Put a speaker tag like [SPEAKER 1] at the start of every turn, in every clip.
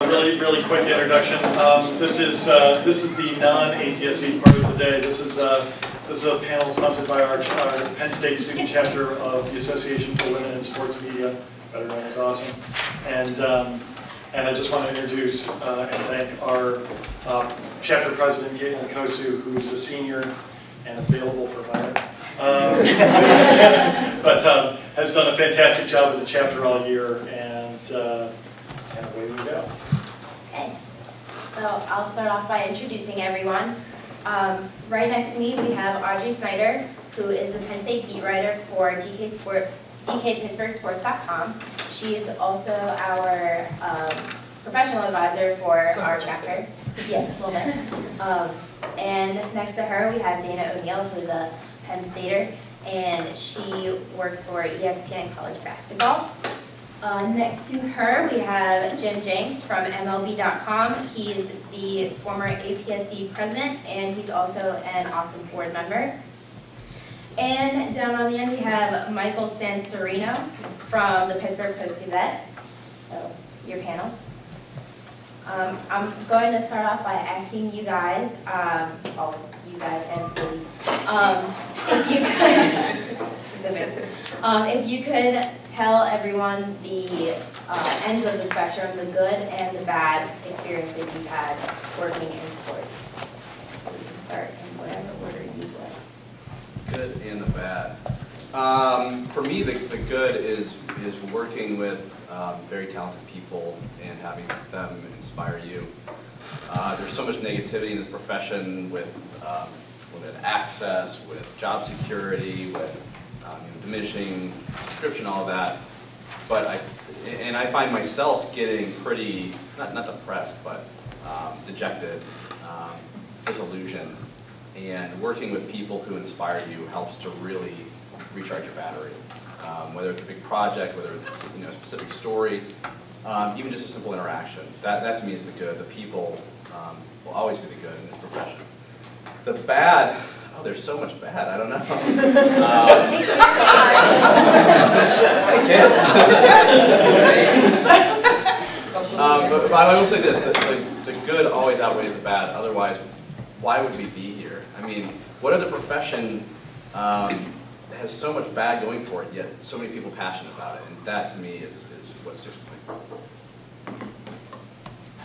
[SPEAKER 1] Really quick introduction. This is the non-APSE part of the day. This is a panel sponsored by our Penn State student chapter of the Association for Women in Sports Media, better known as AWSM. And I just want to introduce and thank our chapter president, Caitlin Kosu, who's a senior and available for hire. But has done a fantastic job with the chapter all year, and away we go.
[SPEAKER 2] Okay, so I'll start off by introducing everyone. Right next to me we have Audrey Snyder, who is the Penn State beat writer for DKPittsburghSports.com. She is also our professional advisor for our chapter. Yeah, a little bit. And next to her we have Dana O'Neill, who is a Penn Stater, and she works for ESPN College Basketball. Next to her, we have Jim Jenks from MLB.com. He's the former APSE president, and he's also an AWSM board member. And down on the end, we have Michael Santorino from the Pittsburgh Post-Gazette, so your panel. I'm going to start off by asking you guys, all you guys and please, if you could, specifics, if you could tell everyone the ends of the spectrum, the good and the bad experiences you've had working in sports. So you can start in whatever order you'd like.
[SPEAKER 3] Good and the bad. For me, the good is working with very talented people and having them inspire you. There's so much negativity in this profession with limited access, with job security, with diminishing subscription, all that. But I find myself getting pretty, not depressed, but dejected, disillusioned. And working with people who inspire you helps to really recharge your battery. Whether it's a big project, whether it's a specific story, even just a simple interaction. That to me is the good. The people will always be the good in this profession. The bad, oh, there's so much bad. I don't know. Hey, kids. But I will say this: the good always outweighs the bad. Otherwise, why would we be here? I mean, what other profession has so much bad going for it, yet so many people passionate about it? And that, to me, is what sticks with me.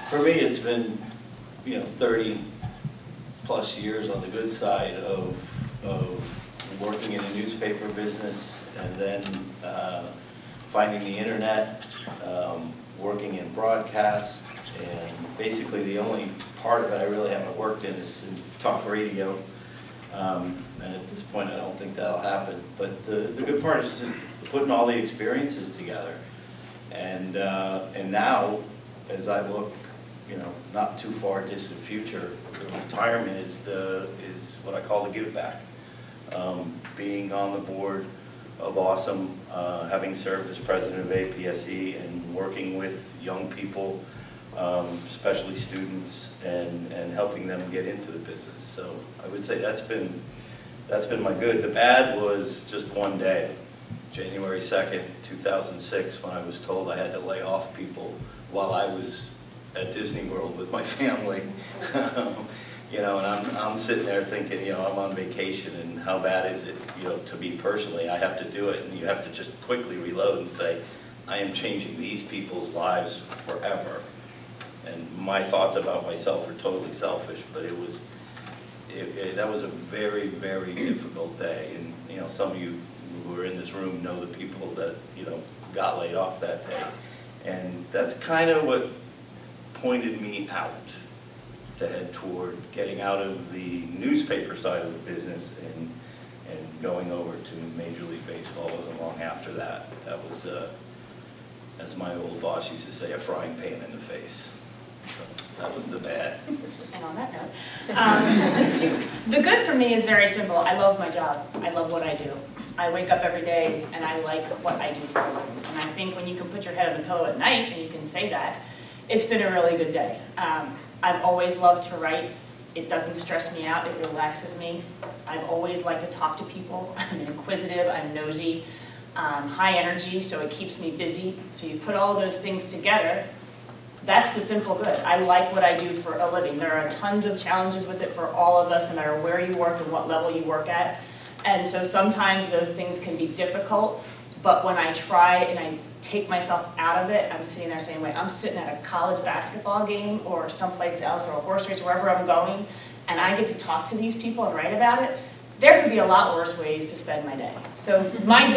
[SPEAKER 4] For me, it's been 30 plus years on the good side of working in a newspaper business, and then finding the internet, working in broadcast, and basically the only part of it I really haven't worked in is in talk radio. And at this point I don't think that'll happen. But the good part is just putting all the experiences together. And now, as I look, not too far distant future, the retirement is what I call the give back. Being on the board of AWSM, having served as president of APSE, and working with young people, especially students, and helping them get into the business. So I would say that's been my good. The bad was just one day, January 2nd, 2006, when I was told I had to lay off people while I was at Disney World with my family. And I'm sitting there thinking, I'm on vacation, and how bad is it, to me personally? I have to do it, and you have to just quickly reload and say, I am changing these people's lives forever. And my thoughts about myself are totally selfish, but that was a very, very difficult day. And some of you who are in this room know the people that got laid off that day, and that's kind of what pointed me out to head toward getting out of the newspaper side of the business and going over to Major League Baseball. Wasn't long after that. That was, as my old boss used to say, a frying pan in the face. So that was the bad.
[SPEAKER 5] And on that note, the good for me is very simple. I love my job. I love what I do. I wake up every day and I like what I do for a living. And I think when you can put your head on the pillow at night and you can say that, it's been a really good day. I've always loved to write. It doesn't stress me out. It relaxes me. I've always liked to talk to people. I'm inquisitive. I'm nosy. High energy, so it keeps me busy. So you put all those things together, That's the simple good. I like what I do for a living. There are tons of challenges with it for all of us, no matter where you work and what level you work at. And so sometimes those things can be difficult, but when I try and I take myself out of it, I'm sitting there saying, wait, I'm sitting at a college basketball game or someplace else or a horse race, wherever I'm going, and I get to talk to these people and write about it. There could be a lot worse ways to spend my day. So my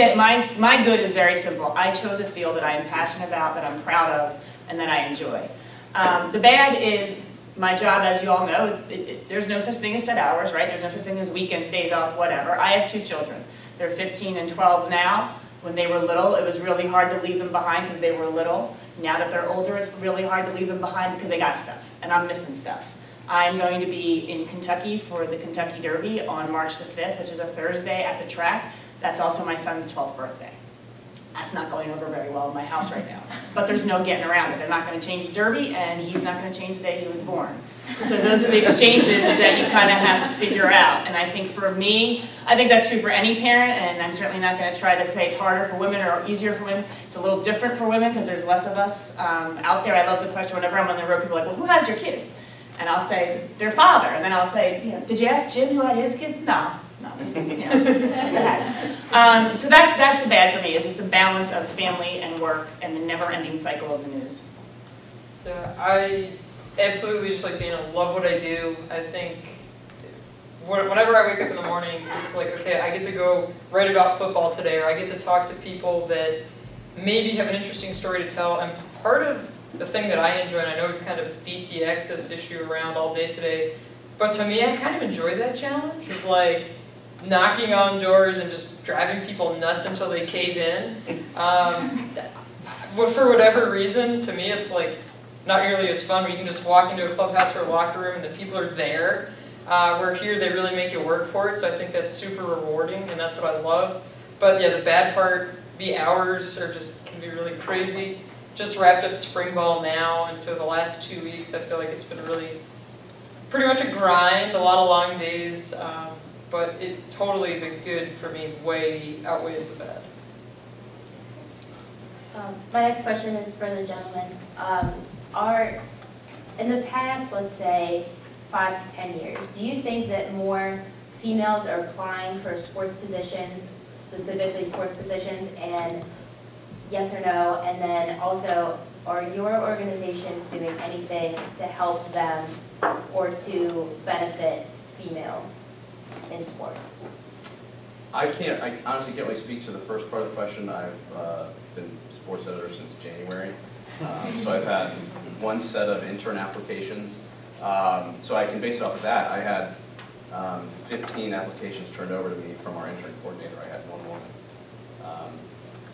[SPEAKER 5] good is very simple. I chose a field that I am passionate about, that I'm proud of, and that I enjoy. The bad is my job, as you all know, there's no such thing as set hours, right? There's no such thing as weekends, days off, whatever. I have 2 children. They're 15 and 12 now. When they were little, it was really hard to leave them behind because they were little. Now that they're older, it's really hard to leave them behind because they got stuff, and I'm missing stuff. I'm going to be in Kentucky for the Kentucky Derby on March the 5th, which is a Thursday at the track. That's also my son's 12th birthday. That's not going over very well in my house right now. But there's no getting around it. They're not going to change the Derby, and he's not going to change the day he was born. So those are the exchanges that you kind of have to figure out. And I think for me, I think that's true for any parent, and I'm certainly not going to try to say it's harder for women or easier for women. It's a little different for women because there's less of us out there. I love the question whenever I'm on the road, people are like, well, who has your kids? And I'll say, their father. And then I'll say, you know, did you ask Jim who had his kids? No. No. So that's the bad for me, is just the balance of family and work and the never-ending cycle of the news.
[SPEAKER 6] Yeah, I absolutely, just like Dana, love what I do. I think whenever I wake up in the morning, it's like, okay, I get to go write about football today, or I get to talk to people that maybe have an interesting story to tell. And part of the thing that I enjoy, and I know we've kind of beat the access issue around all day today, but to me, I kind of enjoy that challenge of like knocking on doors and just driving people nuts until they cave in. But for whatever reason, to me, it's like not nearly as fun. Where you can just walk into a clubhouse or a locker room and the people are there. Where here, they really make you work for it, so I think that's super rewarding, and that's what I love. But yeah, the bad part, the hours are just can be really crazy. Just wrapped up spring ball now, and so the last 2 weeks, I feel like it's been really pretty much a grind, a lot of long days. But it totally, the good for me way outweighs the bad.
[SPEAKER 2] My next question is for the gentleman. In the past, let's say, 5 to 10 years, do you think that more females are applying for sports positions, specifically sports positions, and yes or no? And then also, are your organizations doing anything to help them or to benefit females in sports?
[SPEAKER 3] I honestly can't really speak to the first part of the question. I've been sports editor since January. So I've had 1 set of intern applications. So I can base it off of that. I had 15 applications turned over to me from our intern coordinator. I had 1 woman.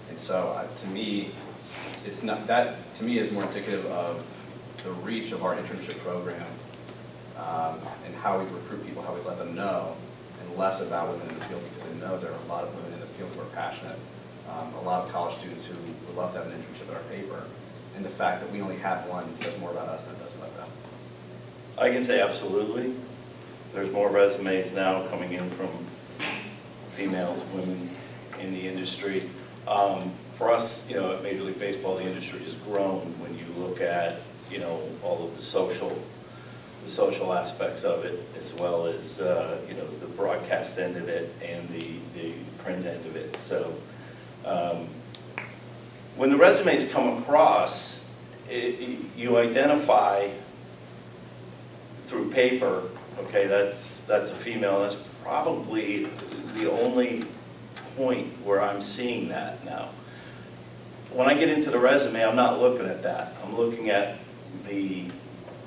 [SPEAKER 3] And so to me, it's not, that to me is more indicative of the reach of our internship program and how we recruit people, how we let them know, and less about women in the field, because I know there are a lot of women in the field who are passionate, a lot of college students who would love to have an internship at our paper, and the fact that we only have 1 says more about us than it does about them.
[SPEAKER 4] I can say absolutely. There's more resumes now coming in from females, women in the industry. For us, you know, at Major League Baseball, the industry has grown when you look at, you know, all of the social aspects of it, as well as, you know, the broadcast end of it and the print end of it. So when the resumes come across, you identify through paper, okay, that's a female. That's probably the only point where I'm seeing that now. When I get into the resume, I'm not looking at that. I'm looking at the,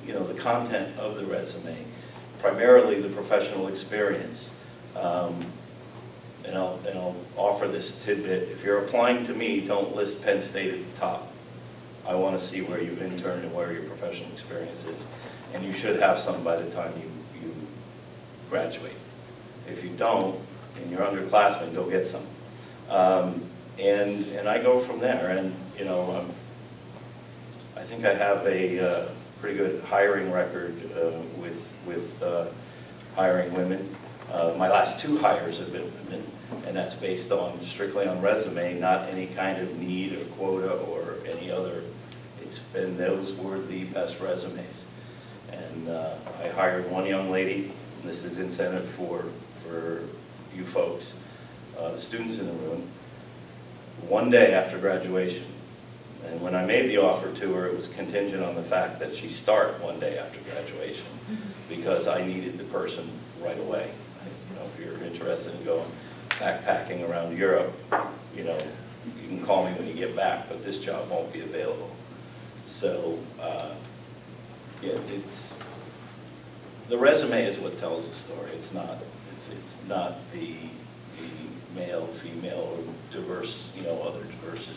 [SPEAKER 4] you know, the content of the resume, primarily the professional experience. And I'll offer this tidbit. If you're applying to me, don't list Penn State at the top. I want to see where you've interned and where your professional experience is. And you should have some by the time you graduate. If you don't, and you're underclassmen, go get some. And I go from there. And, you know, I think I have a pretty good hiring record with hiring women. My last 2 hires have been women, and that's based on strictly on resume, not any kind of need or quota or any other athletes, and those were the best resumes. And I hired one young lady, and this is incentive for you folks, the students in the room, one day after graduation. And when I made the offer to her, it was contingent on the fact that she start one day after graduation, because I needed the person right away. If you're interested in going backpacking around Europe, you can call me when you get back, but this job won't be available. So, yeah, the resume is what tells the story. It's not the male, female, or diverse, other diversity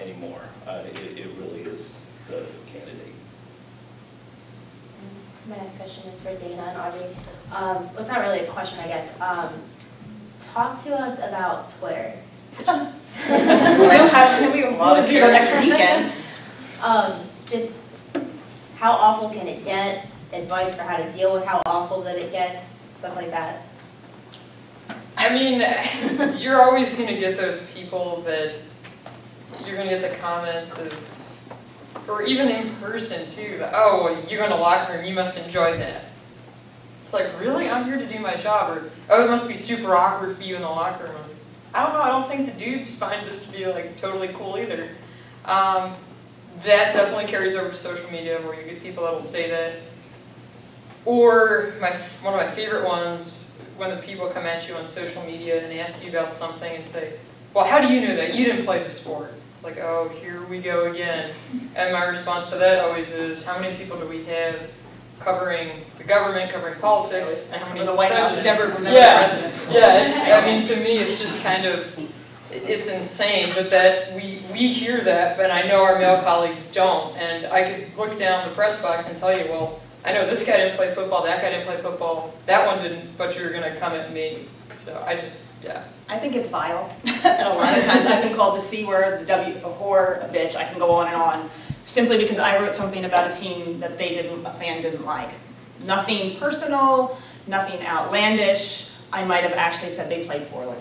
[SPEAKER 4] anymore. It really is the candidate.
[SPEAKER 2] My next question is for Dana and Audrey. Well, it's not really a question, I guess. Talk to us about Twitter.
[SPEAKER 5] We'll have people next weekend.
[SPEAKER 2] Just how awful can it get? Advice for how to deal with how awful that it gets, stuff like that.
[SPEAKER 6] I mean, you're always going to get those people that you're going to get the comments of, or even in person too, that, oh, well, you're in a locker room, you must enjoy that. It's like, really? I'm here to do my job. Or, oh, it must be super awkward for you in the locker room. I don't know, I don't think the dudes find this to be like totally cool either. That definitely carries over to social media, where you get people that will say that. Or one of my favorite ones, when the people come at you on social media and ask you about something and say, well, how do you know that? You didn't play the sport. It's like, oh, here we go again. And my response to that always is, how many people do we have covering the government, covering politics, and how many
[SPEAKER 5] the White House
[SPEAKER 6] presidents?
[SPEAKER 5] never president.
[SPEAKER 6] Yeah, I mean, to me, it's just kind of, it's insane, but that we hear that, but I know our male colleagues don't. And I could look down the press box and tell you, well, I know this guy didn't play football, that guy didn't play football, that one didn't, but you're going to come at me. So I just, yeah.
[SPEAKER 5] I think it's vile. And a lot of times I've been called the C word, the W, a whore, a bitch. I can go on and on, simply because I wrote something about a team that a fan didn't like. Nothing personal, nothing outlandish. I might have actually said they played poorly.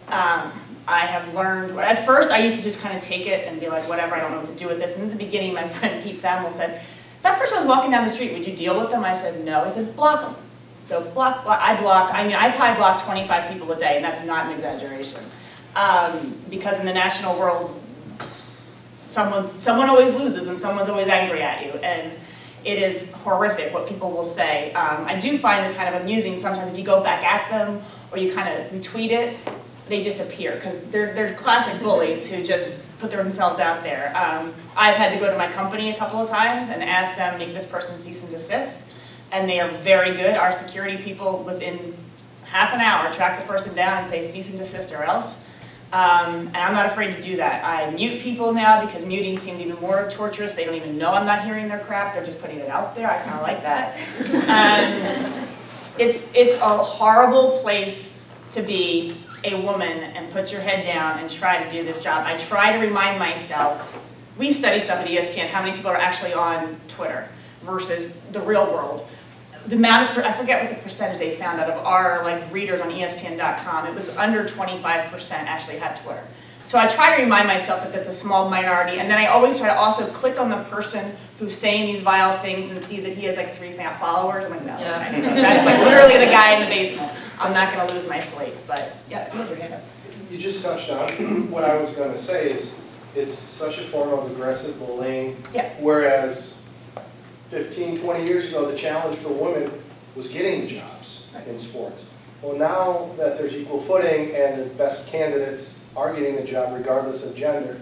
[SPEAKER 5] I have learned, at first I used to just kind of take it and be like, whatever, I don't know what to do with this. And in the beginning, my friend Pete Thamel said, that person was walking down the street, would you deal with them? I said, no. I said, block them. So I probably block 25 people a day, and that's not an exaggeration. Because in the national world, someone always loses and someone's always angry at you. And it is horrific what people will say. I do find it kind of amusing sometimes if you go back at them or you kind of retweet it, they disappear, because they're classic bullies who just put themselves out there. I've had to go to my company a couple of times and ask them to make this person cease and desist, and they are very good. Our security people, within half an hour, track the person down and say cease and desist or else. And I'm not afraid to do that. I mute people now because muting seems even more torturous. They don't even know I'm not hearing their crap. They're just putting it out there. I kind of like that. It's a horrible place to be a woman and put your head down and try to do this job. I try to remind myself, we study stuff at ESPN, how many people are actually on Twitter versus the real world. The amount of, I forget what the percentage they found out of our readers on ESPN.com, it was under 25% actually had Twitter. So I try to remind myself that that's a small minority, and then I always try to also click on the person who's saying these vile things and see that he has 3 followers. I'm like, no,
[SPEAKER 6] Yeah.
[SPEAKER 5] okay. That's literally the guy in the basement. I'm not going to lose my sleep, but yeah, you have your hand up.
[SPEAKER 7] You just touched on what I was going to say is it's such a form of aggressive bullying,
[SPEAKER 5] Yeah.
[SPEAKER 7] whereas 15, 20 years ago, the challenge for women was getting the jobs in sports. Well, now that there's equal footing and the best candidates are getting the job regardless of gender,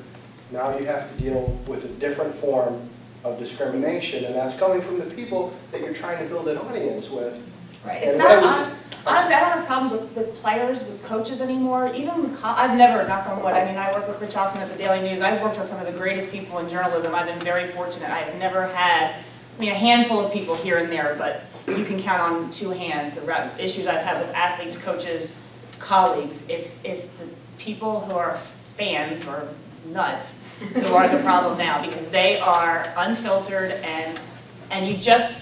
[SPEAKER 7] now you have to deal with a different form of discrimination, and that's coming from the people that you're trying to build an audience with.
[SPEAKER 5] Right. It's
[SPEAKER 7] And what I
[SPEAKER 5] not,
[SPEAKER 7] was-
[SPEAKER 5] honestly, I don't have problems with players, with coaches anymore. Even with I've never, knock on wood, I mean, I work with Rich Hoffman at the Daily News. I've worked with some of the greatest people in journalism. I've been very fortunate. I have never had, a handful of people here and there, but you can count on 2 hands the issues I've had with athletes, coaches, colleagues. It's the people who are fans or nuts who are the problem now, because they are unfiltered, and you just,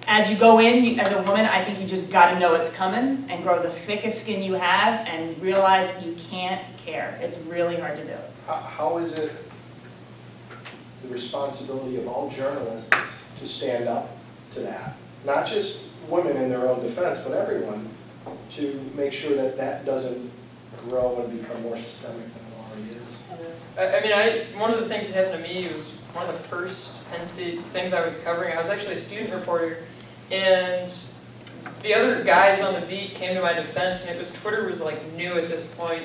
[SPEAKER 5] as you go in, as a woman, I think you just got to know it's coming and grow the thickest skin you have and realize you can't care. It's really hard to do.
[SPEAKER 7] How is it the responsibility of all journalists to stand up to that. Not just women in their own defense, but everyone, to make sure that that doesn't grow and become more systemic than it already is.
[SPEAKER 6] I mean, one of the things that happened to me was one of the first Penn State things I was covering. I was actually a student reporter, and the other guys on the beat came to my defense, and it was Twitter was like new at this point,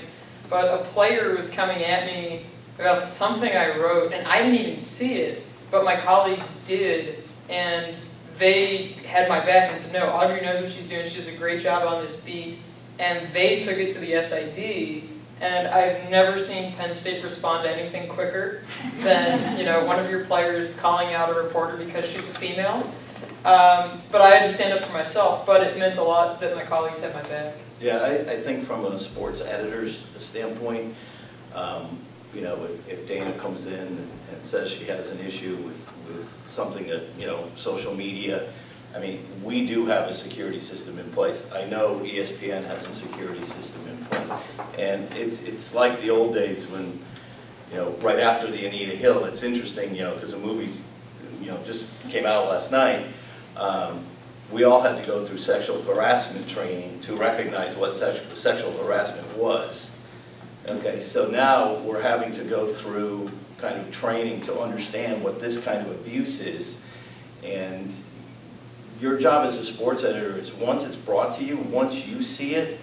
[SPEAKER 6] but a player was coming at me about something I wrote, and I didn't even see it, but my colleagues did, and they had my back and said, no, Audrey knows what she's doing, she does a great job on this beat, and they took it to the SID, and I've never seen Penn State respond to anything quicker than, you know, one of your players calling out a reporter because she's a female. But I had to stand up for myself, but it meant a lot that my colleagues had my back.
[SPEAKER 4] Yeah, I think from a sports editor's standpoint, you know, if Dana comes in and says she has an issue with something that, you know, social media, I mean, we do have a security system in place. I know ESPN has a security system in place. And it's like the old days when, you know, right after the Anita Hill, it's interesting, you know, because the movie, you know, just came out last night. We all had to go through sexual harassment training to recognize what sexual harassment was. Okay, so now we're having to go through kind of training to understand what this kind of abuse is. And your job as a sports editor is once it's brought to you, once you see it,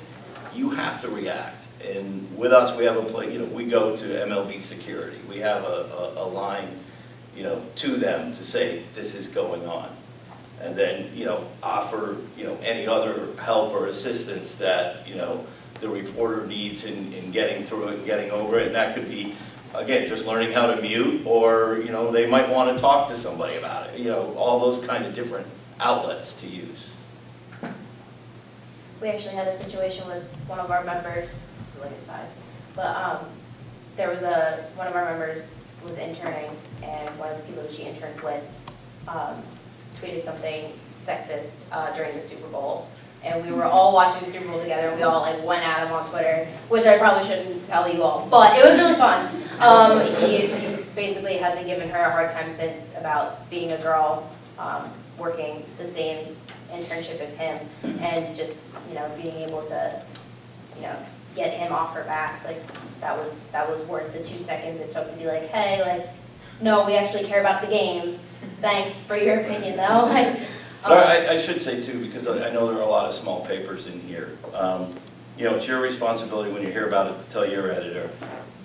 [SPEAKER 4] you have to react. And with us, we have a, you know, we go to MLB security. We have a line, you know, to them to say this is going on. And then, you know, offer, you know, any other help or assistance that, you know, the reporter needs in getting through it and getting over it. And that could be, again, just learning how to mute, or, you know, they might want to talk to somebody about it. You know, all those kind of different outlets to use.
[SPEAKER 2] We actually had a situation with one of our members, this is like a side, but there was one of our members was interning, and one of the people that she interned with tweeted something sexist during the Super Bowl. And we were all watching the Super Bowl together, and we all like went at him on Twitter, which I probably shouldn't tell you all, but it was really fun. He basically hasn't given her a hard time since about being a girl, working the same internship as him, and just, you know, being able to, you know, get him off her back. Like, that was worth the 2 seconds it took to be like, hey, like, no, we actually care about the game. Thanks for your opinion, though. Like,
[SPEAKER 4] I should say, too, because I know there are a lot of small papers in here. You know, it's your responsibility when you hear about it to tell your editor.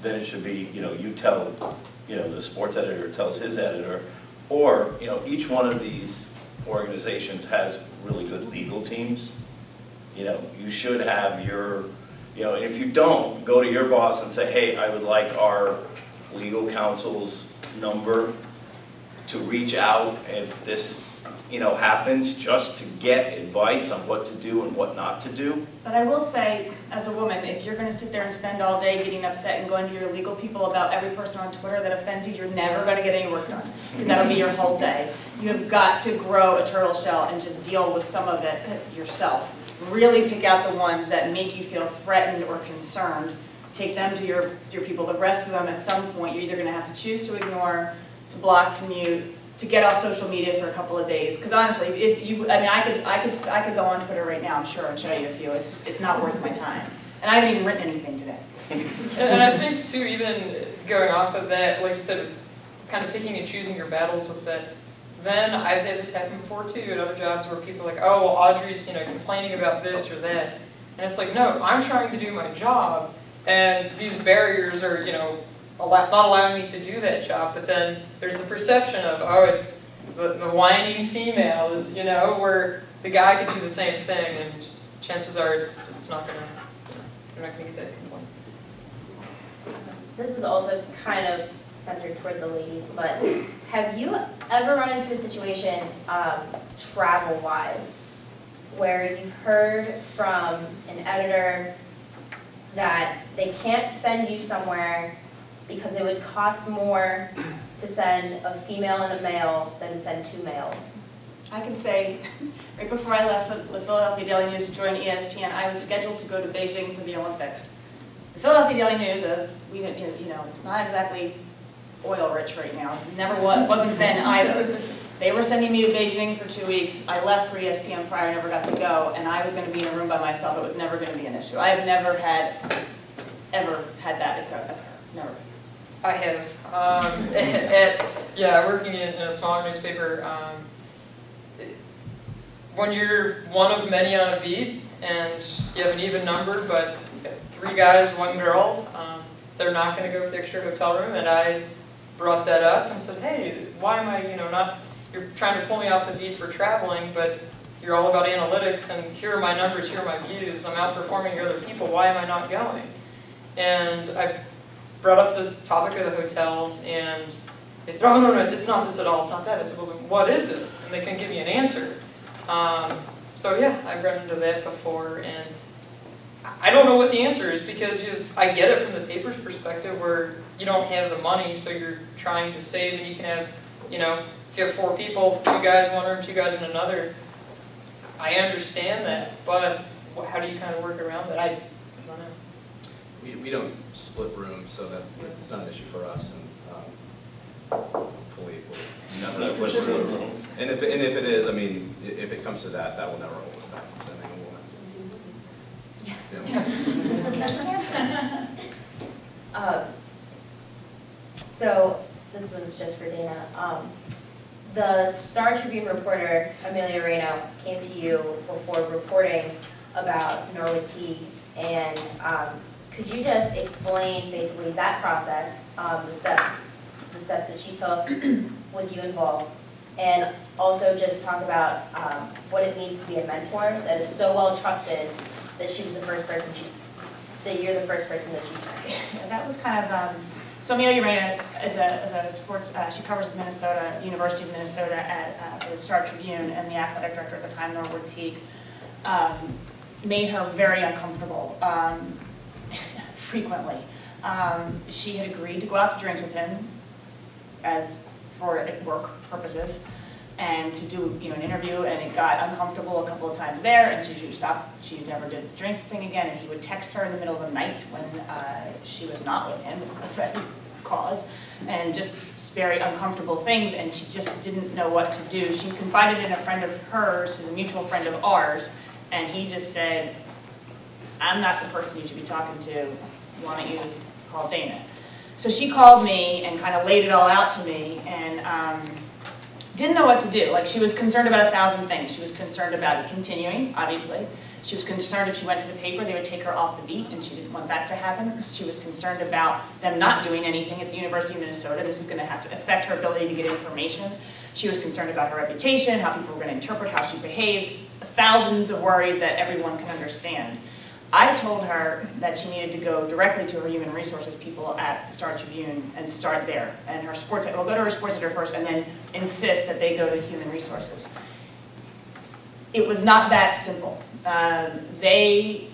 [SPEAKER 4] Then it should be, you know, you tell, you know, the sports editor tells his editor. Or, you know, each one of these organizations has really good legal teams. You know, you should have your, you know, and if you don't, go to your boss and say, hey, I would like our legal counsel's number to reach out if this, you know, happens, just to get advice on what to do and what not to do.
[SPEAKER 5] But I will say, as a woman, if you're going to sit there and spend all day getting upset and going to your legal people about every person on Twitter that offends you, you're never going to get any work done, because that'll be your whole day. You have got to grow a turtle shell and just deal with some of it yourself. Really pick out the ones that make you feel threatened or concerned. Take them to your people. The rest of them, at some point, you're either going to have to choose to ignore, to block, to mute, to get off social media for a couple of days. Because honestly, if you, I mean, I could go on Twitter right now, I'm sure, and show you a few. It's not worth my time. And I haven't even written anything today.
[SPEAKER 6] And I think too, even going off of that, like you said, kind of picking and choosing your battles with that. Then I've had this happen before too at other jobs where people are like, oh, well, Audrey's, you know, complaining about this or that. And it's like, no, I'm trying to do my job, and these barriers are, you know, not allowing me to do that job. But then there's the perception of, oh, it's the whining female is, you know, where the guy could do the same thing, and chances are it's not gonna, you're not gonna get that complaint.
[SPEAKER 2] this is also kind of centered toward the ladies, but have you ever run into a situation, travel-wise, where you've heard from an editor that they can't send you somewhere because it would cost more to send a female and a male than to send 2 males?
[SPEAKER 5] I can say, right before I left the Philadelphia Daily News to join ESPN, I was scheduled to go to Beijing for the Olympics. The Philadelphia Daily News, as we, you know, it's not exactly oil rich right now. Never was, wasn't then either. They were sending me to Beijing for 2 weeks. I left for ESPN prior, never got to go, and I was going to be in a room by myself. It was never going to be an issue. I have never ever had that occur. Never.
[SPEAKER 6] I have. Working in a smaller newspaper, when you're one of many on a beat and you have an even number, but 3 guys, 1 girl, they're not going to go pick your hotel room. And I brought that up and said, hey, why am I, not, you're trying to pull me off the beat for traveling, but you're all about analytics, and here are my numbers, here are my views. I'm outperforming your other people. Why am I not going? And I brought up the topic of the hotels, and they said, oh, no, it's not this at all, it's not that. I said, well, then what is it? And they couldn't give me an answer. So yeah, I've run into that before, and I don't know what the answer is, because I get it from the paper's perspective, where you don't have the money, so you're trying to save, and you can have, if you have 4 people, 2 guys in one room, 2 guys in another, I understand that, but how do you kind of work around that? I don't know.
[SPEAKER 3] We don't split rooms, so that it's not an issue for us, and hopefully we'll never split rooms. And if it is, I mean, if it comes to that, that will never hold us back from sending a woman.
[SPEAKER 2] So this one's just for Dana. The Star Tribune reporter, Amelia Reyno, came to you before reporting about Norwood Teague, and could you just explain basically that process, the steps that she took with you involved, and also just talk about what it means to be a mentor that is so well trusted that she was the first person that you're the first person that she turned.
[SPEAKER 5] Yeah, that was kind of, so Amelia Reyna is a sports, she covers Minnesota, University of Minnesota at the Star Tribune, and the athletic director at the time, Norwood Teague, made her very uncomfortable frequently. She had agreed to go out to drinks with him for work purposes, and to do an interview, and it got uncomfortable a couple of times there, and so she stopped. She never did the drink thing again, and he would text her in the middle of the night when she was not with him for any cause, and just very uncomfortable things, and she just didn't know what to do. She confided in a friend of hers, who's a mutual friend of ours, and he just said, I'm not the person you should be talking to, why don't you call Dana? So she called me and kind of laid it all out to me, and didn't know what to do. Like, she was concerned about 1,000 things. She was concerned about it continuing, obviously. She was concerned if she went to the paper, they would take her off the beat, and she didn't want that to happen. She was concerned about them not doing anything at the University of Minnesota. This was going to have to affect her ability to get information. She was concerned about her reputation, how people were going to interpret how she behaved, thousands of worries that everyone can understand. I told her that she needed to go directly to her human resources people at the Star Tribune and start there. And her sports editor, go to her sports editor first and then insist that they go to human resources. It was not that simple. They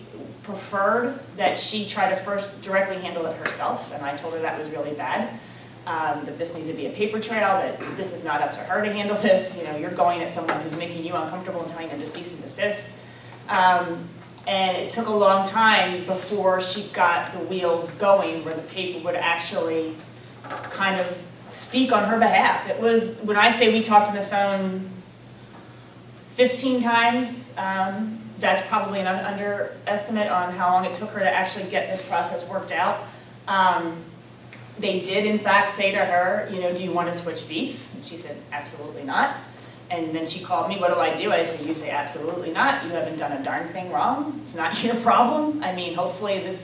[SPEAKER 5] preferred that she try to first directly handle it herself, and I told her that was really bad. That this needs to be a paper trail, that this is not up to her to handle this. You're going at someone who's making you uncomfortable and telling them to cease and desist. And it took a long time before she got the wheels going where the paper would actually kind of speak on her behalf. It was, when I say we talked on the phone 15 times, that's probably an underestimate on how long it took her to actually get this process worked out. They did, in fact, say to her, do you want to switch beats? And she said, absolutely not. And then she called me, what do I do? I said, you say absolutely not. You haven't done a darn thing wrong. It's not your problem. I mean, hopefully this,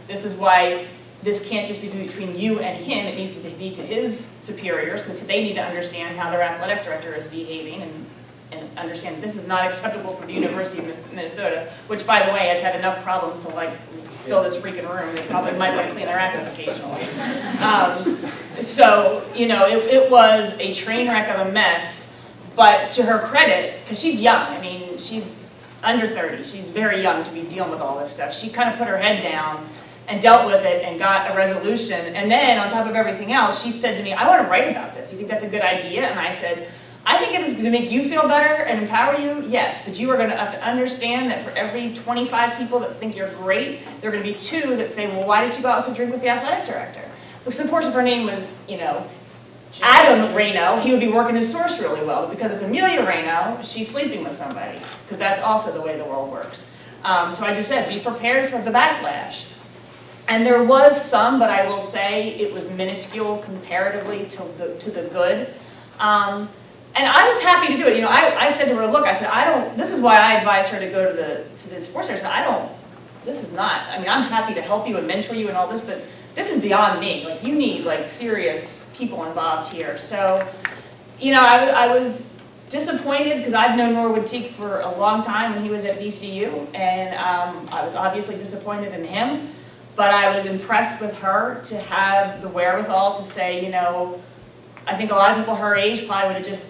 [SPEAKER 5] this is why this can't just be between you and him. It needs to be to his superiors, because they need to understand how their athletic director is behaving and understand this is not acceptable for the University of Minnesota, which, by the way, has had enough problems to fill this freaking room. They probably might want to clean their act up occasionally. So, it was a train wreck of a mess. But to her credit, because she's young, I mean, she's under 30, she's very young to be dealing with all this stuff. She kind of put her head down and dealt with it and got a resolution. And then, on top of everything else, she said to me, I want to write about this. You think that's a good idea? And I said, I think if it's going to make you feel better and empower you, yes. But you are going to have to understand that for every 25 people that think you're great, there are going to be 2 that say, well, why did you go out to drink with the athletic director? because of course if her name was, you know, Adam Reno, he would be working his source really well. But because it's Amelia Reno, she's sleeping with somebody, because that's also the way the world works. So I just said, be prepared for the backlash. And there was some, but I will say it was minuscule comparatively to the good. And I was happy to do it. You know, I said to her, look, I said, this is why I advised her to go to the sports center. I said, this is not, I mean, I'm happy to help you and mentor you and all this, but this is beyond me. Like, you need, like, serious people involved here. So, you know, I was disappointed because I've known Norwood Teague for a long time when he was at VCU, and I was obviously disappointed in him, but I was impressed with her to have the wherewithal to say, you know, I think a lot of people her age probably would have just,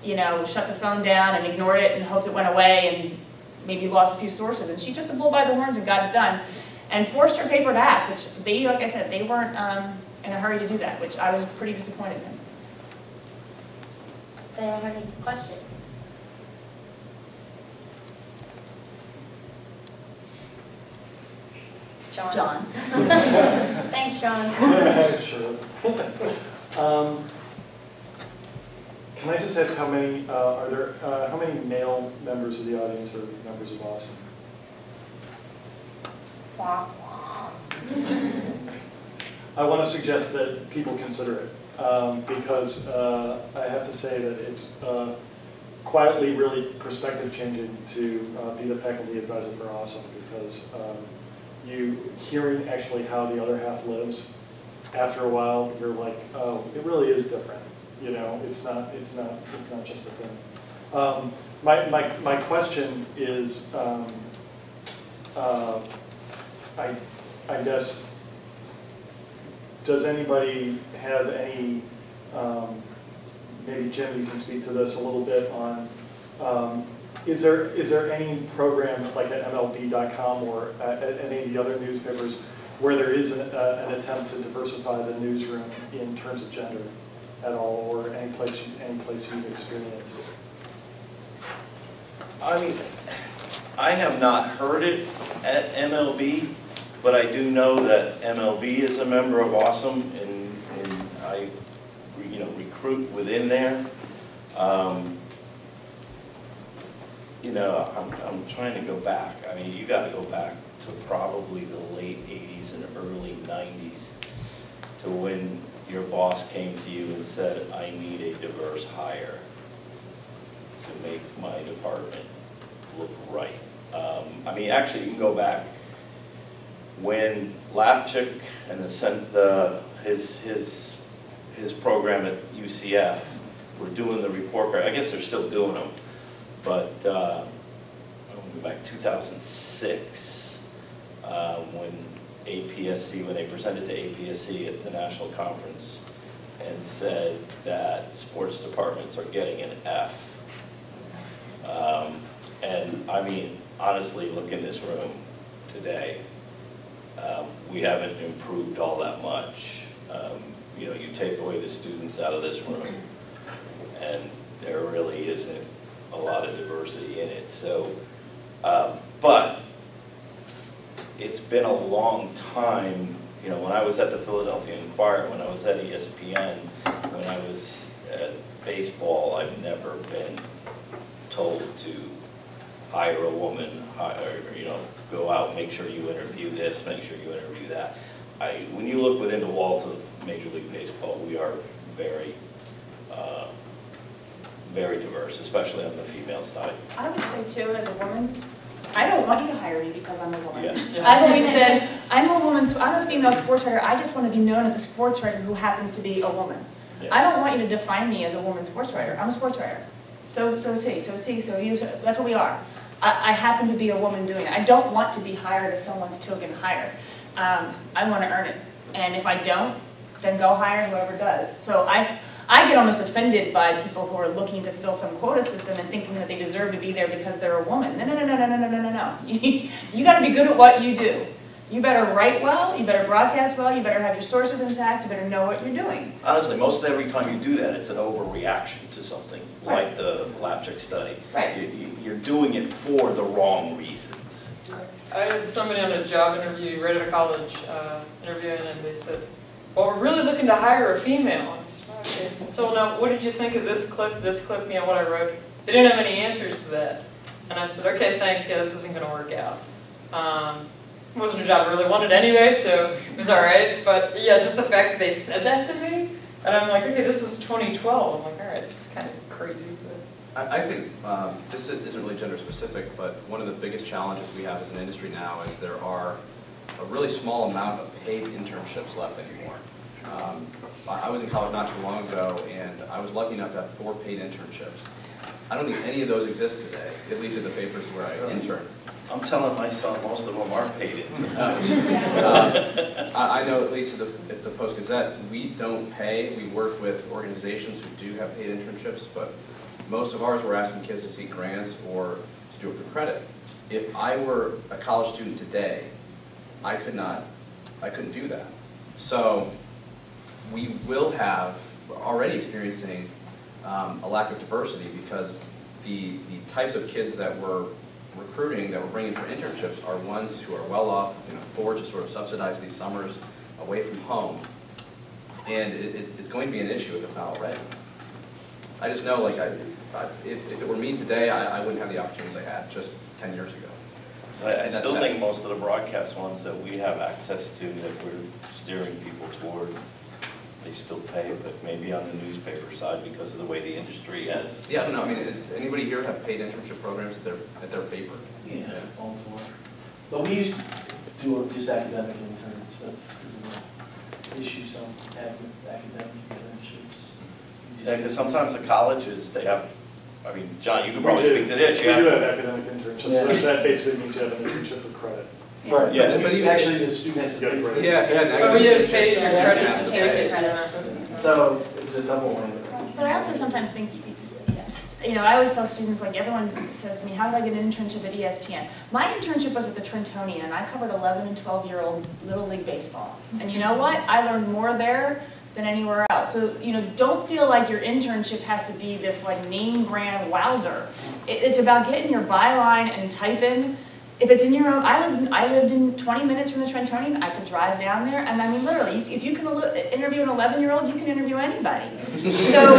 [SPEAKER 5] you know, shut the phone down and ignored it and hoped it went away and maybe lost a few sources. And she took the bull by the horns and got it done and forced her paper to act, which they, like I said, they weren't in a hurry to do that, which I was pretty disappointed in.
[SPEAKER 2] Does anyone have any questions? John. Thanks, John.
[SPEAKER 1] Sure. Can I just ask how many how many male members of the audience are members of AWSM? I want to suggest that people consider it because I have to say that it's quietly really perspective changing to be the faculty advisor for AWSM because you hearing actually how the other half lives. After a while, you're like, oh, it really is different. You know, it's not just a thing. My question is, I guess, does anybody have any? Maybe Jim, you can speak to this a little bit on. Is there any program like at MLB.com or at any of the other newspapers where there is an attempt to diversify the newsroom in terms of gender at all, or any place you've experienced it?
[SPEAKER 4] I mean, I have not heard it at MLB, but I do know that MLB is a member of AWSM, and I, you know, recruit within there. You know, I'm trying to go back. I mean, you got to go back to probably the late 80s and early 90s to when your boss came to you and said, I need a diverse hire to make my department look right. I mean, actually, you can go back when Lapchick and his program at UCF were doing the report card. I guess they're still doing them, but I'm going to go back 2006 when APSE, when they presented to APSE at the national conference and said that sports departments are getting an F. And I mean, honestly, look in this room today. We haven't improved all that much. You know, you take away the students out of this room, and there really isn't a lot of diversity in it. So, but it's been a long time. You know, when I was at the Philadelphia Inquirer, when I was at ESPN, when I was at baseball, I've never been told to hire a woman, you know, go out, make sure you interview this, make sure you interview that. When you look within the walls of Major League Baseball, we are very, very diverse, especially on the female side.
[SPEAKER 5] I would say too, as a woman, I don't want you to hire me because I'm a woman.
[SPEAKER 4] Yeah.
[SPEAKER 5] I've always said, I'm a female sports writer, I just want to be known as a sports writer who happens to be a woman.
[SPEAKER 4] Yeah.
[SPEAKER 5] I don't want you to define me as a woman sports writer. I'm a sports writer. So you, that's what we are. I happen to be a woman doing it. I don't want to be hired as someone's token hire. I want to earn it. And if I don't, then go hire whoever does. So I get almost offended by people who are looking to fill some quota system and thinking that they deserve to be there because they're a woman. No. You got to be good at what you do. You better write well, you better broadcast well, you better have your sources intact, you better know what you're doing.
[SPEAKER 4] Honestly, most every time you do that, it's an overreaction to something,
[SPEAKER 5] Right.
[SPEAKER 4] like the Lapchick study.
[SPEAKER 5] Right.
[SPEAKER 4] You're doing it for the wrong reasons.
[SPEAKER 6] I had somebody on a job interview right out of college interviewing, and they said, well, we're really looking to hire a female. I said, okay. So now, what did you think of this clip, what I wrote? They didn't have any answers to that. And I said, okay, thanks, yeah, this isn't going to work out. It wasn't a job I really wanted anyway, so it was all right. But yeah, just the fact that they said that to me, and I'm like, okay, this is 2012. I'm like, all right, this is kind of crazy. But
[SPEAKER 3] I think this isn't really gender specific, but one of the biggest challenges we have as an industry now is there are a really small amount of paid internships left anymore. I was in college not too long ago, and I was lucky enough to have 4 paid internships. I don't think any of those exist today, at least at the papers where I interned.
[SPEAKER 4] I'm telling my son most of them aren't paid internships.
[SPEAKER 3] I know at least at the Post-Gazette, we don't pay. We work with organizations who do have paid internships, but most of ours, we're asking kids to seek grants or to do it for credit. If I were a college student today, I couldn't do that. So we will have, we're already experiencing a lack of diversity because the types of kids that we're recruiting, that we're bringing for internships, are ones who are well off, can afford to sort of subsidize these summers away from home. And it's going to be an issue if it's not already. I just know, like, if it were me today, I wouldn't have the opportunities I had just 10 years ago.
[SPEAKER 4] I still think most of the broadcast ones that we have access to that we're steering people toward, they still pay, but maybe on the newspaper side because of the way the industry is.
[SPEAKER 3] Yeah, I don't know. I mean, does anybody here have paid internship programs at their paper?
[SPEAKER 8] Yeah, all for. But we used to do just academic interns, but because of the issues on academic internships.
[SPEAKER 4] Yeah, because sometimes the colleges, they have, I mean, John, you could probably speak to this.
[SPEAKER 1] We do have academic internships.
[SPEAKER 8] Yeah.
[SPEAKER 1] That basically means you have an internship with credit.
[SPEAKER 8] Right,
[SPEAKER 4] Yeah,
[SPEAKER 8] but even actually the students
[SPEAKER 1] Yeah,
[SPEAKER 8] get
[SPEAKER 1] right.
[SPEAKER 3] Yeah, if you had an
[SPEAKER 6] oh, you
[SPEAKER 3] academic
[SPEAKER 6] had paid
[SPEAKER 3] internship,
[SPEAKER 6] your credits
[SPEAKER 3] yeah,
[SPEAKER 6] to
[SPEAKER 3] that's
[SPEAKER 6] take
[SPEAKER 3] right.
[SPEAKER 6] it.
[SPEAKER 8] So it's a double whammy.
[SPEAKER 5] But I also sometimes think, you know, I always tell students, like everyone says to me, how did I get an internship at ESPN? My internship was at the Trentonian, and I covered 11 and 12-year-old Little League baseball. And you know what? I learned more there than anywhere else. So, you know, don't feel like your internship has to be this like name brand wowzer. It's about getting your byline and typing. If it's in your own, I lived in 20 minutes from the Trentonian. I could drive down there, and I mean, literally, if you can interview an 11-year-old, you can interview anybody. So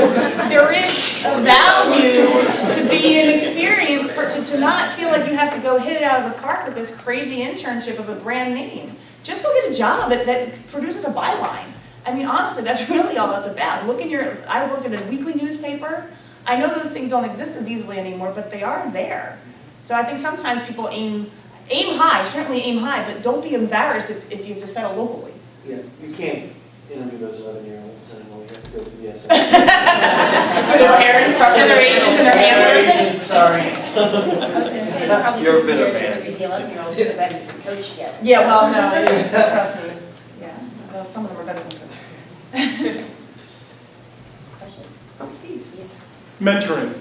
[SPEAKER 5] there is a value to being an experience, to not feel like you have to go hit it out of the park with this crazy internship of a brand name. Just go get a job that produces a byline. I mean, honestly, that's really all that's about. Look in your, I worked at a weekly newspaper. I know those things don't exist as easily anymore, but they are there. So I think sometimes people aim high, certainly aim high, but don't be embarrassed if you have to settle locally.
[SPEAKER 8] Yeah, you can't interview those 11-year-olds anymore. You have to go to the SM.
[SPEAKER 5] For their parents, and their agents, and their handlers.
[SPEAKER 8] Sorry.
[SPEAKER 2] I was going to say, it's probably
[SPEAKER 4] You're a bit
[SPEAKER 2] easier
[SPEAKER 4] of
[SPEAKER 2] to
[SPEAKER 4] man.
[SPEAKER 2] interview the 11-year-old because I haven't coached yet.
[SPEAKER 5] Yeah, well, no, trust me. Yeah, well, some of them are better than coaches.
[SPEAKER 2] Question?
[SPEAKER 5] Steve.
[SPEAKER 9] Mentoring.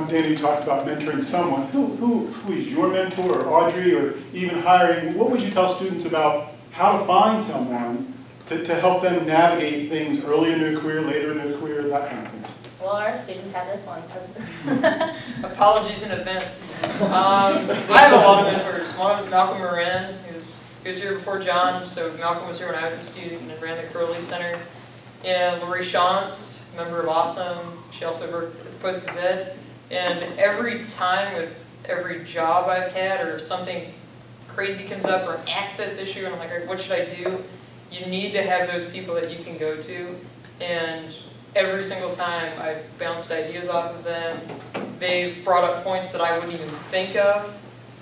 [SPEAKER 9] Danny, you talked about mentoring someone. Who is your mentor, or Audrey, or even hiring? What would you tell students about how to find someone to help them navigate things early in their career, later in their career, that kind of thing?
[SPEAKER 2] Well, our students have this one.
[SPEAKER 6] Apologies in advance. I have a lot of mentors. One, Malcolm Moran, he was here before John, so Malcolm was here when I was a student and ran the Curley Center. And Lori Shantz, member of AWSM, she also worked at the Post-Gazette. And every time with every job I've had or something crazy comes up or an access issue and I'm like, what should I do? You need to have those people that you can go to. And every single time I've bounced ideas off of them. They've brought up points that I wouldn't even think of.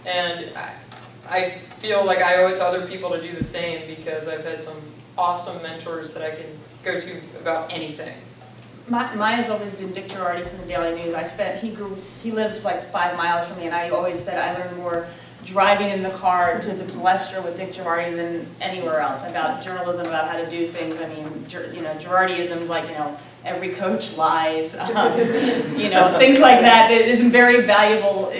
[SPEAKER 6] And I feel like I owe it to other people to do the same because I've had some awesome mentors that I can go to about anything.
[SPEAKER 5] Mine has always been Dick Girardi from the Daily News. He lives like 5 miles from me, and I always said I learned more driving in the car to the Palestra with Dick Girardi than anywhere else about journalism, about how to do things. I mean, you know, Girardiisms like, you know, every coach lies, you know, things like that. It is very valuable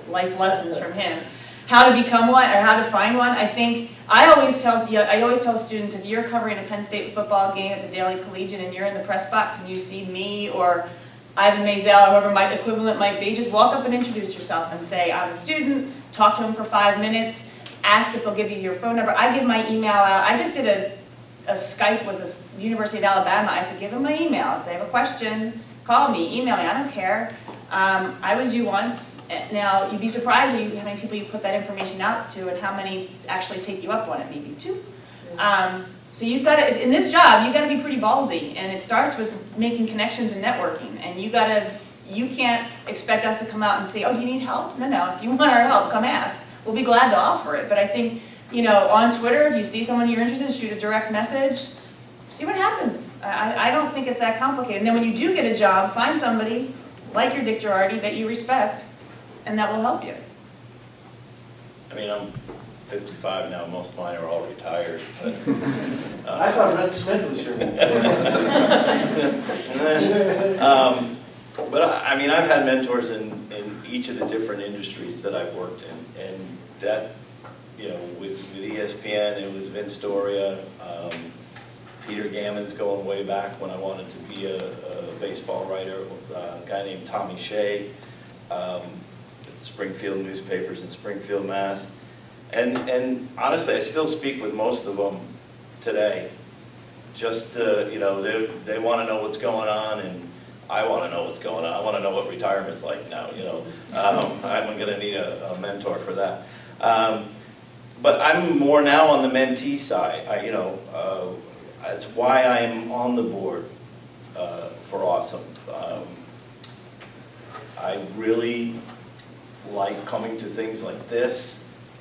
[SPEAKER 5] life lessons from him. How to become one or how to find one, I always tell students, if you're covering a Penn State football game at the Daily Collegian and you're in the press box and you see me or Ivan Maisel, or whoever my equivalent might be, just walk up and introduce yourself and say, I'm a student, talk to them for 5 minutes, ask if they'll give you your phone number. I give my email out. I just did a a Skype with the University of Alabama, I said, give them my email. If they have a question, call me, email me, I don't care. I was you once. Now, you'd be surprised how many people you put that information out to and how many actually take you up on it, maybe 2. So you've got to, in this job, you've got to be pretty ballsy, and it starts with making connections and networking, and you can't expect us to come out and say, oh, do you need help? No, no, if you want our help, come ask. We'll be glad to offer it, but I think, you know, on Twitter, if you see someone you're interested in, shoot a direct message, see what happens. I don't think it's that complicated. And then when you do get a job, find somebody like your Dick Girardi that you respect, and that will help you.
[SPEAKER 4] I mean, I'm 55 now, most of mine are all retired, but...
[SPEAKER 8] I thought Red Smith was your
[SPEAKER 4] but I mean, I've had mentors in each of the different industries that I've worked in, and that, you know, with ESPN, it was Vince Doria, Peter Gammon's going way back when I wanted to be a baseball writer, a guy named Tommy Shea, Springfield newspapers in Springfield, Mass. And honestly, I still speak with most of them today. Just, you know, they want to know what's going on, and I want to know what's going on. I want to know what retirement's like now, you know. I'm going to need a mentor for that. But I'm more now on the mentee side. That's why I'm on the board for AWSM. I really like coming to things like this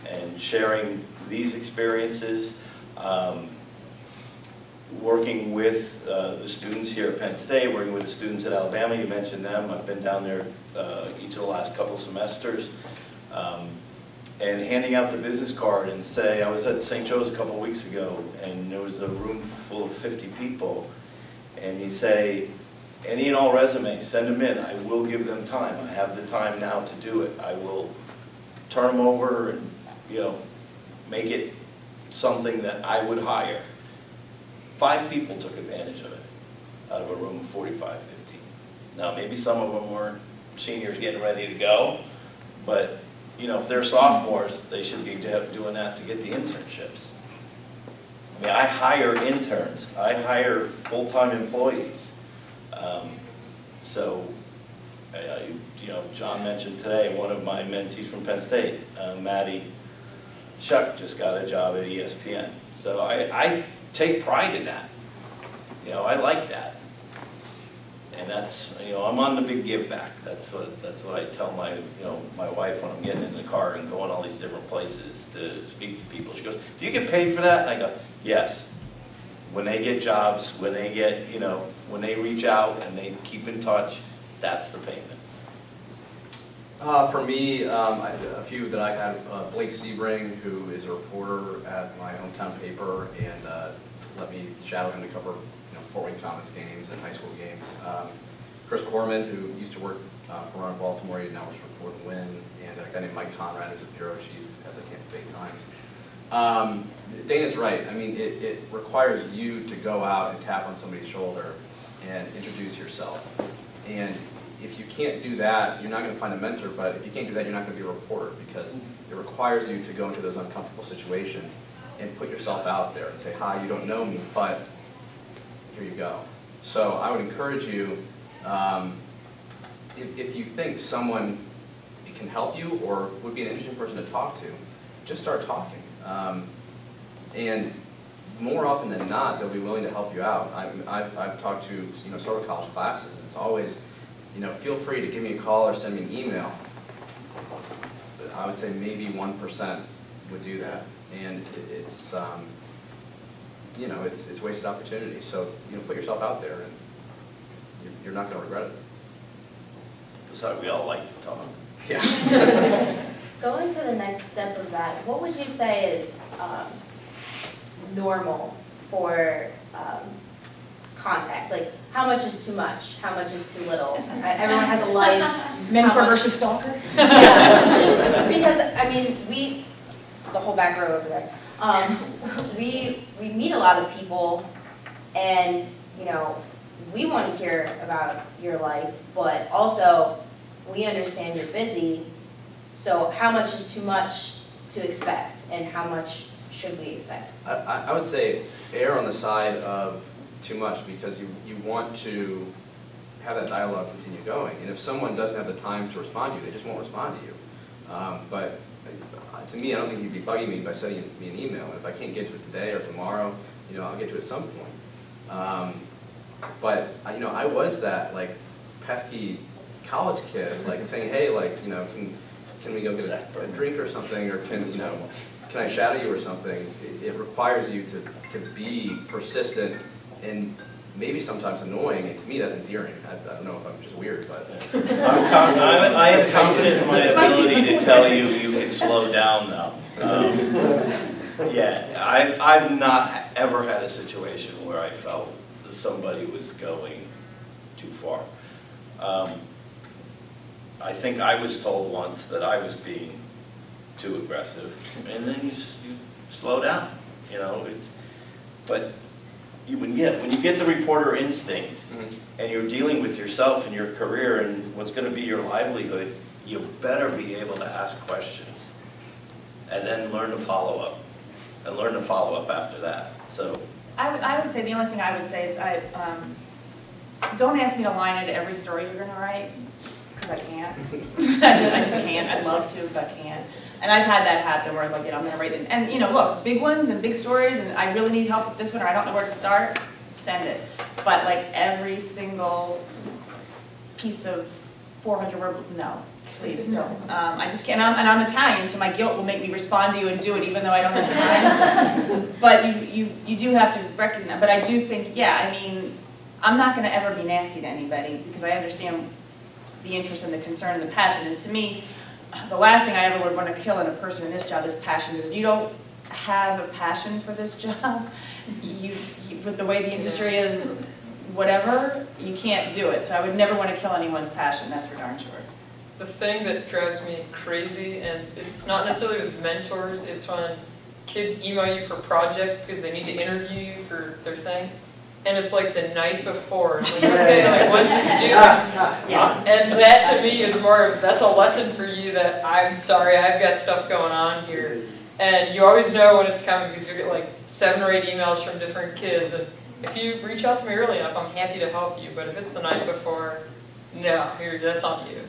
[SPEAKER 4] and sharing these experiences. Working with the students here at Penn State, working with the students at Alabama, you mentioned them. I've been down there each of the last couple semesters. And handing out the business card and say, I was at St. Joe's a couple weeks ago, and there was a room full of 50 people, and you say, any and all resumes, send them in. I will give them time. I have the time now to do it. I will turn them over and, you know, make it something that I would hire. 5 people took advantage of it out of a room of 45, 50. Now, maybe some of them weren't seniors getting ready to go, but you know, if they're sophomores, they should be doing that to get the internships. I mean, I hire interns. I hire full-time employees. You know, John mentioned today, one of my mentees from Penn State, Maddie Shuck, just got a job at ESPN. So I take pride in that. You know, I like that. And that's, you know, I'm on the big give back. That's what I tell my, you know, my wife when I'm getting in the car and going all these different places to speak to people. She goes, do you get paid for that? And I go, yes. When they get jobs, when they get, you know, when they reach out and they keep in touch, that's the payment.
[SPEAKER 3] For me, a few that I have, Blake Sebring, who is a reporter at my hometown paper, and let me shadow him to cover, you know, Fort Wayne Comets games and high school games. Chris Corman, who used to work for Ron Baltimore, he now works for Fort Wayne, and a guy named Mike Conrad, who's a bureau chief at the Tampa Bay Times. Dana's right. I mean, it requires you to go out and tap on somebody's shoulder and introduce yourself. And if you can't do that, you're not going to find a mentor, but if you can't do that, you're not going to be a reporter, because it requires you to go into those uncomfortable situations and put yourself out there and say, hi, you don't know me, but here you go. So I would encourage you, if you think someone can help you or would be an interesting person to talk to, just start talking. And more often than not, they'll be willing to help you out. I've talked to, you know, several college classes, and it's always, you know, feel free to give me a call or send me an email. But I would say maybe 1% would do that, and it's you know, it's wasted opportunity. So, you know, put yourself out there, and you're not going to regret it.
[SPEAKER 4] Besides, we all like to talk.
[SPEAKER 3] Yeah.
[SPEAKER 2] Going to the next step of that, what would you say is normal for contacts? Like, how much is too much? How much is too little? Everyone has a life.
[SPEAKER 5] Mentor versus stalker?
[SPEAKER 2] Yeah, because, I mean, the whole back row over there, we meet a lot of people, and, you know, we want to hear about your life, but also we understand you're busy, so how much is too much to expect, and how much should we expect?
[SPEAKER 3] I would say err on the side of too much, because you want to have that dialogue continue going. And if someone doesn't have the time to respond to you, they just won't respond to you. But to me, I don't think you'd be bugging me by sending me an email. If I can't get to it today or tomorrow, I'll get to it at some point. But I was that like pesky college kid, like saying, hey, like can we go get a drink or something, or can I shadow you or something? It requires you to be persistent and maybe sometimes annoying, and to me that's endearing. I don't know if I'm just weird, but
[SPEAKER 4] I am confident in my ability to tell you can slow down now. Yeah, I've not ever had a situation where I felt that somebody was going too far. I think I was told once that I was being too aggressive, and then you slow down. But when you get the reporter instinct, and you're dealing with yourself and your career and what's going to be your livelihood, you better be able to ask questions, and then learn to follow up, and learn to follow up after that. So
[SPEAKER 5] I would say the only thing I would say is don't ask me to line into every story you're going to write, because I can't. I just can't. I'd love to, but I can't. And I've had that happen where I'm like, I'm going to write it. And look, big ones and big stories, and I really need help with this one, or I don't know where to start, send it. But like every single piece of 400 word, no, please don't. I just can't. And I'm Italian, so my guilt will make me respond to you and do it, even though I don't have time. But you do have to recognize. But I do think, I'm not going to ever be nasty to anybody, because I understand the interest and the concern and the passion. And to me, the last thing I ever would want to kill in a person in this job is passion. Because if you don't have a passion for this job, with the way the industry is, whatever, you can't do it. So I would never want to kill anyone's passion, that's for darn sure.
[SPEAKER 6] The thing that drives me crazy, and it's not necessarily with mentors, it's when kids email you for projects because they need to interview you for their thing. And it's like the night before. It's like, okay, like when's this due?
[SPEAKER 5] Yeah.
[SPEAKER 6] And that to me is that's a lesson for you that I'm sorry, I've got stuff going on here. And you always know when it's coming because you get like 7 or 8 emails from different kids. And if you reach out to me early enough, I'm happy to help you. But if it's the night before, no, that's on you.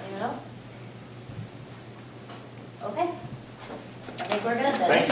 [SPEAKER 2] Anyone else? Okay. I think we're good then.
[SPEAKER 7] Thanks,